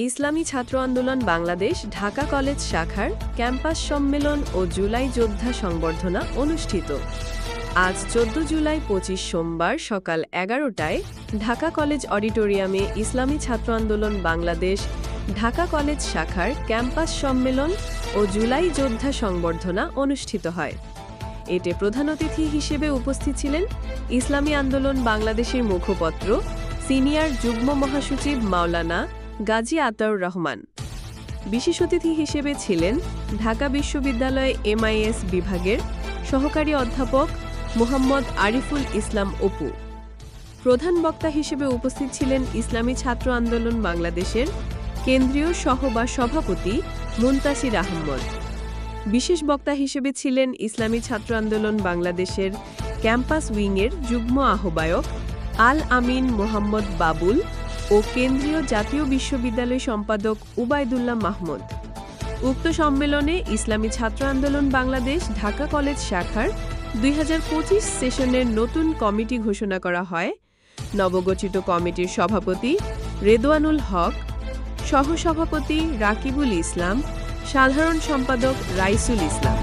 ইসলামী ছাত্র আন্দোলন বাংলাদেশ ঢাকা কলেজ শাখার ক্যাম্পাস সম্মেলন ও জুলাই যোদ্ধা সংবর্ধনা অনুষ্ঠিত। আজ ১৪ জুলাই ২৫ সোমবার সকাল ১১টায় ঢাকা কলেজ অডিটোরিয়ামে ইসলামী ছাত্র আন্দোলন বাংলাদেশ ঢাকা কলেজ শাখার ক্যাম্পাস সম্মেলন ও জুলাই যোদ্ধা সংবর্ধনা অনুষ্ঠিত হয়। এতে প্রধান অতিথি হিসেবে উপস্থিত ছিলেন ইসলামী আন্দোলন বাংলাদেশের মুখপত্র সিনিয়র যুগ্ম মহাসচিব মাওলানা গাজী আতাউর রহমান। বিশেষ অতিথি হিসেবে ছিলেন ঢাকা বিশ্ববিদ্যালয় MIS বিভাগের সহকারী অধ্যাপক মোহাম্মদ আরিফুল ইসলাম অপু। প্রধান বক্তা হিসেবে উপস্থিত ছিলেন ইসলামী ছাত্র আন্দোলন বাংলাদেশের কেন্দ্রীয় সভাপতি মুনতাসির আহমদ। বিশেষ বক্তা হিসেবে ছিলেন ইসলামী ছাত্র আন্দোলন বাংলাদেশের ক্যাম্পাস উইংয়ের যুগ্ম আহ্বায়ক আল আমিন মোহাম্মদ বাবুল ও কেন্দ্রীয় জাতীয় বিশ্ববিদ্যালয় সম্পাদক উবায়দুল্লাহ মাহমুদ। উক্ত সম্মেলনে ইসলামী ছাত্র আন্দোলন বাংলাদেশ ঢাকা কলেজ শাখার ২০২৫ সেশনের নতুন কমিটি ঘোষণা করা হয়। নবগঠিত কমিটির সভাপতি রেদওয়ানুল হক, সহসভাপতি রাকিবুল ইসলাম, সাধারণ সম্পাদক রাইসুল ইসলাম।